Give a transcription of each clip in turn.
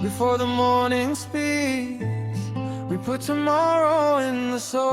Before the morning speaks, we put tomorrow in the soil,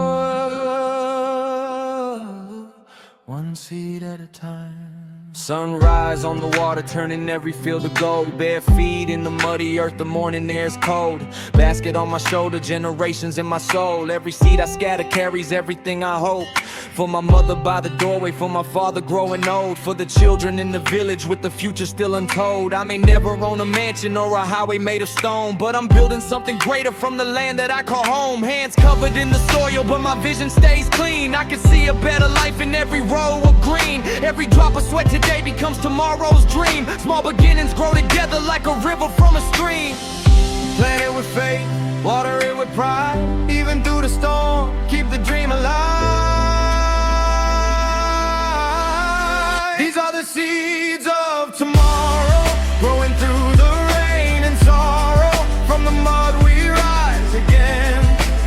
one seed at a time. Sunrise on the water, turning every field to gold. Bare feet in the muddy earth, the morning air's cold. Basket on my shoulder, generations in my soul. Every seed I scatter carries everything I hope. For my mother by the doorway, for my father growing old. For the children in the village with the future still untold. I may never own a mansion or a highway made of stone, but I'm building something greater from the land that I call home. Hands covered in the soil, but my vision stays clean. I can see a better life in every row of green. Every drop of sweat today becomes tomorrow's dream. Small beginnings grow together like a river from a stream. Plant it with faith, water it with pride. Even through the storm, keep the dream alive. These are the seeds of tomorrow, growing through the rain and sorrow. From the mud we rise again,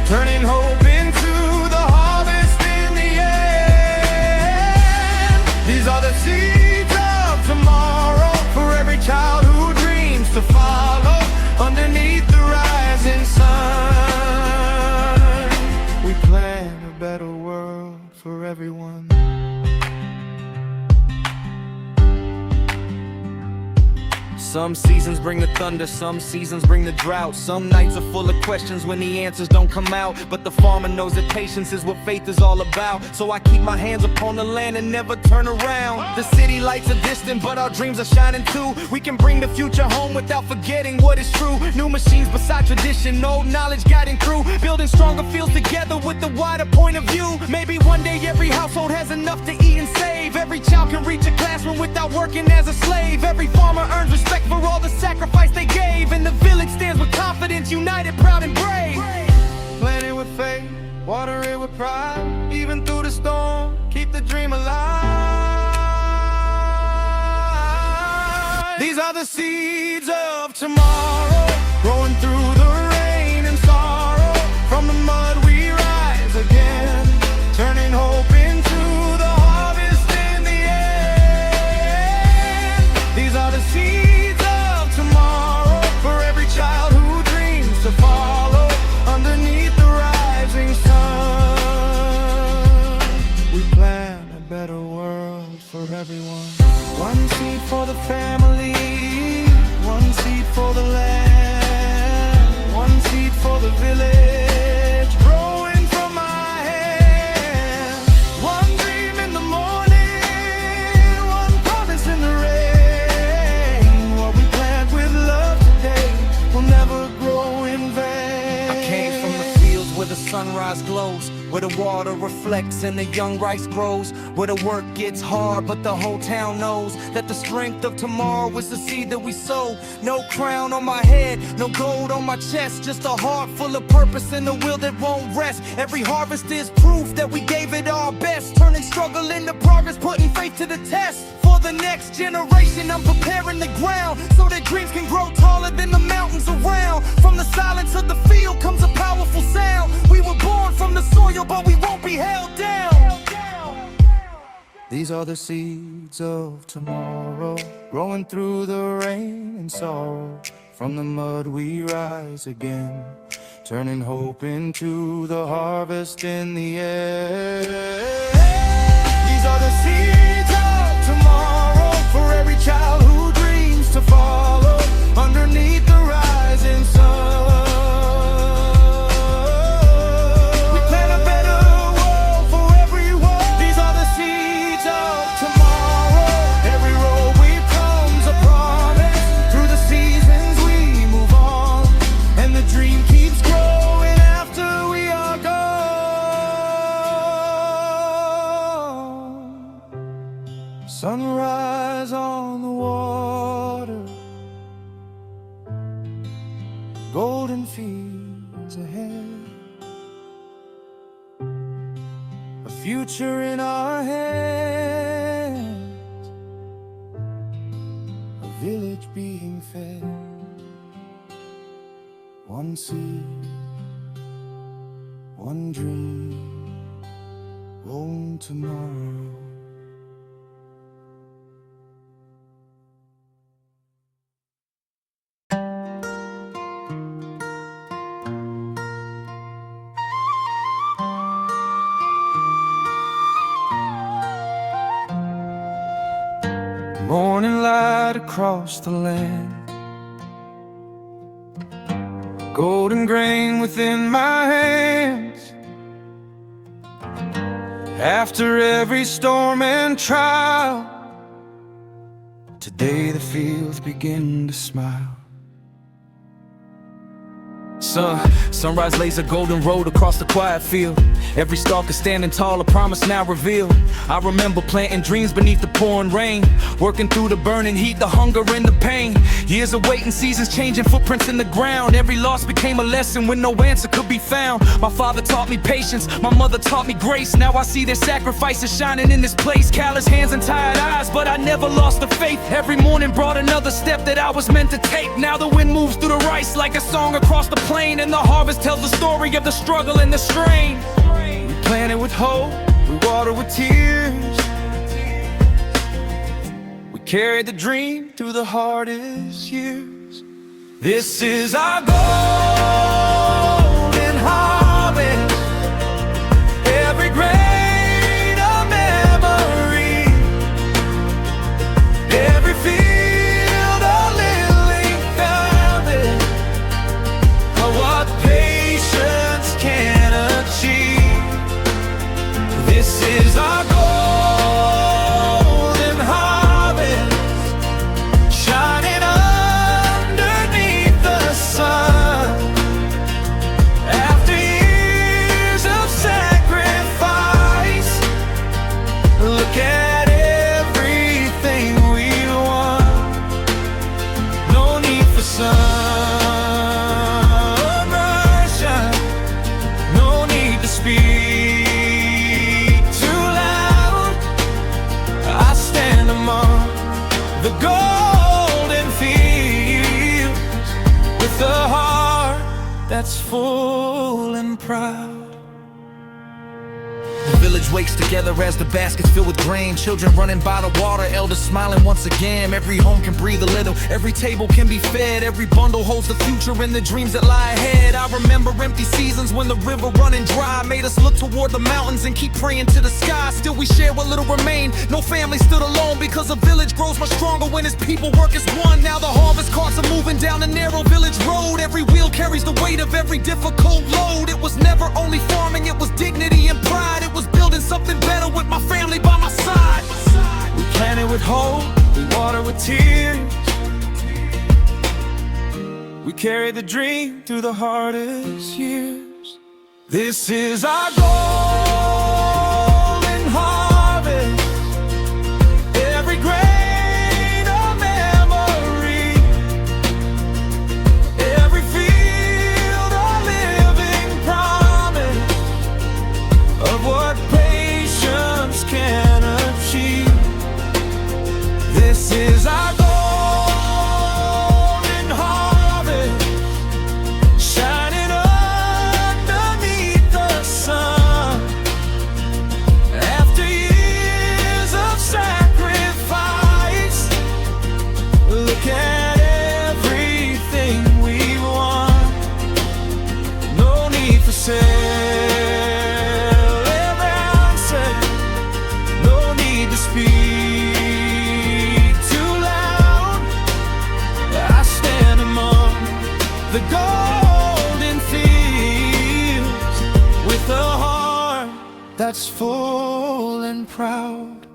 turning hope into the harvest in the end. These are the seeds of tomorrow, for every child who dreams to follow. Underneath the rising sun, we plan a better world for everyone. Some seasons bring the thunder, some seasons bring the drought. Some nights are full of questions when the answers don't come out. But the farmer knows that patience is what faith is all about. So I keep my hands upon the land and never turn around. The city lights are distant, but our dreams are shining too. We can bring the future home without forgetting what is true. New machines beside tradition, old knowledge guiding through. Building stronger fields together with a wider point of view. Maybe one day every household has enough to eat and save. Every child can reach a classroom without working as a slave. Every farmer earns respect for all the sacrifice they gave. And the village stands with confidence, united, proud and brave. Plant it with faith, water it with pride. Even through the storm, keep the dream alive. These are the seeds of tomorrow, growing through the rain and sorrow. From the mud we rise again, turning hope into the harvest in the end. These are the seeds of tomorrow, for every child who dreams to follow. Underneath the rising sun, we plan a better world for everyone. One seed for the family, one seed for the land, one seed for the village, growing from my hand. One dream in the morning, one promise in the rain. What we plant with love today will never grow in vain. I came from the fields where the sunrise glows, where the water reflects and the young rice grows, where the work gets hard but the whole town knows that the strength of tomorrow is the seed that we sow. No crown on my head, no gold on my chest, just a heart full of purpose and a will that won't rest. Every harvest is proof that we gave it our best, turning struggle into progress, putting faith to the test. For the next generation I'm preparing the ground, so that dreams can grow taller than the mountains around. From the silence of the field comes a powerful sound. We were born from the soil, but we won't be held down. These are the seeds of tomorrow, growing through the rain and sorrow. From the mud we rise again, turning hope into the harvest in the air. These are the seeds of tomorrow, for every child who dreams to follow. Underneath the rising sun, sunrise on the water, golden fields ahead, a future in our hands, a village being fed. One seed, one dream, one tomorrow. morning light across the land. Golden grain within my hands. After every storm and trial, today the fields begin to smile. Sunrise lays a golden road across the quiet field. Every stalk is standing tall, a promise now revealed. I remember planting dreams beneath the pouring rain, working through the burning heat, the hunger and the pain. Years of waiting, seasons changing, footprints in the ground. Every loss became a lesson when no answer could be found. My father taught me patience, my mother taught me grace. Now I see their sacrifices shining in this place. Callous hands and tired eyes, but I never lost the faith. Every morning brought another step that I was meant to take. Now the wind moves through the rice like a song across the plain, and the harvest tells the story of the struggle and the strain. We plant it with hope, we water with tears. We carry the dream through the hardest years. This is our golden harvest. Every grain of memory, every field a living fountain of what patience can achieve. This is our golden harvest, shining underneath the sun. After years of sacrifice, look at everything we won. No need for sunrise shine, no need to speak too loud. I stand among the golden fields with a heart that's full and proud. The village wakes together as the baskets fill with grain. Children running by the water, elders smiling once again. Every home can breathe a little, every table can be fed. Every bundle holds the future and the dreams that lie ahead. I remember empty seasons when the river running dry made us look toward the mountains and keep praying to the sky. Still we share what little remained. No family stood alone, because a village grows much stronger when its people work as one. Now the harvest carts are moving down the narrow village road. Every wheel carries the weight of every difficult load. It was never only farming, it was dignity and pride. It was building something better with my family by my side. We plant it with hope, we water with tears. We carry the dream through the hardest years. This is our golden harvest. Every grain of memory, every field a living promise of what patience can achieve. This is our golden harvest, shining underneath the sun. After years of sacrifice, look at everything we won. No need for sale, everyone said. No need to speak too loud. I stand among the golden fields with a heart that's full and proud.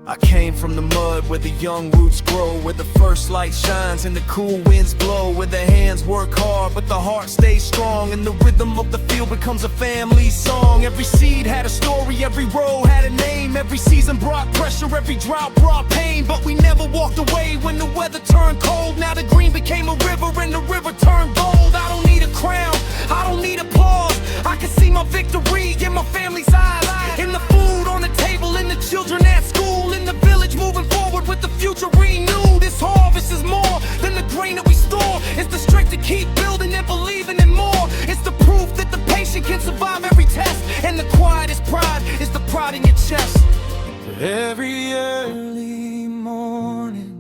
I came from the mud where the young roots grow, where the first light shines and the cool winds blow, where the hands work hard but the heart stays strong, and the rhythm of the field becomes a family song. Every seed had a story, every row had a name. Every season brought pressure, every drought brought pain. But we never walked away when the weather turned cold. Now the green became a river and the river turned gold. I don't need a crown, I don't need applause. I can see my victory in my family's eyes, in the food on the table, in the children at school, in the village moving forward with the future renewed. This harvest is more than the grain that we store. It's the strength to keep building and believing in more. It's the proof that the patient can survive every test, and the quietest pride is the pride in your chest. Every early morning,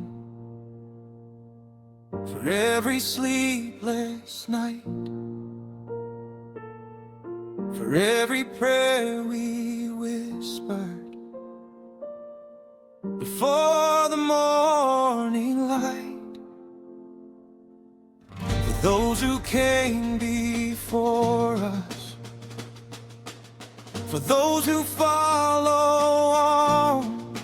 for every sleepless night, for every prayer we whispered for the morning light, for those who came before us, for those who follow on.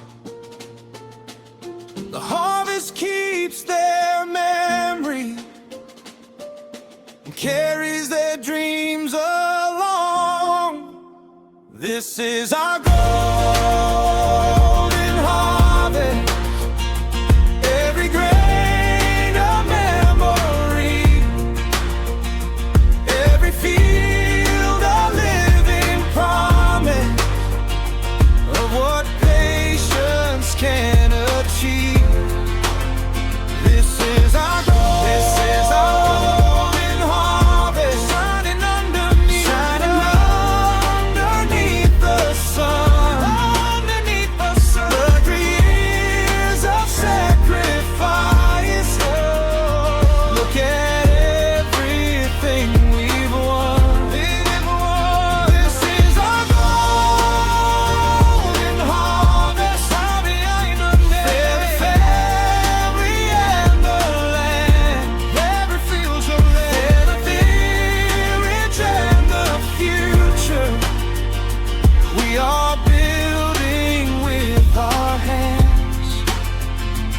The harvest keeps their memory and carries their dreams along. This is our golden harvest, every grain of memory, every field a living promise of what patience can achieve. This is our goal. This is our golden harvest, shining underneath the sun, underneath the sun. The years of sacrifice. Look at everything we've won. This is our golden harvest, out behind the net. Every family and the land, every field's a land, the village and the future. We are building with our hands.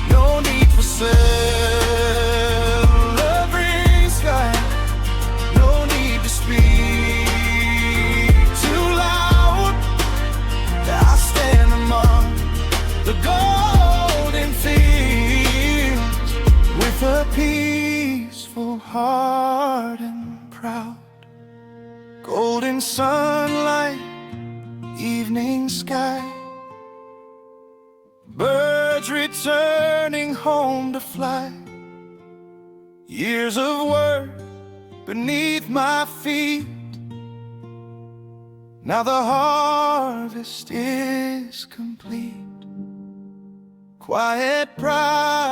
No need for celebrating sky. No need to speak too loud. I stand among the golden fields with a peaceful heart and proud. Golden sunlight, evening sky, birds returning home to fly. Years of work beneath my feet. Now the harvest is complete. Quiet pride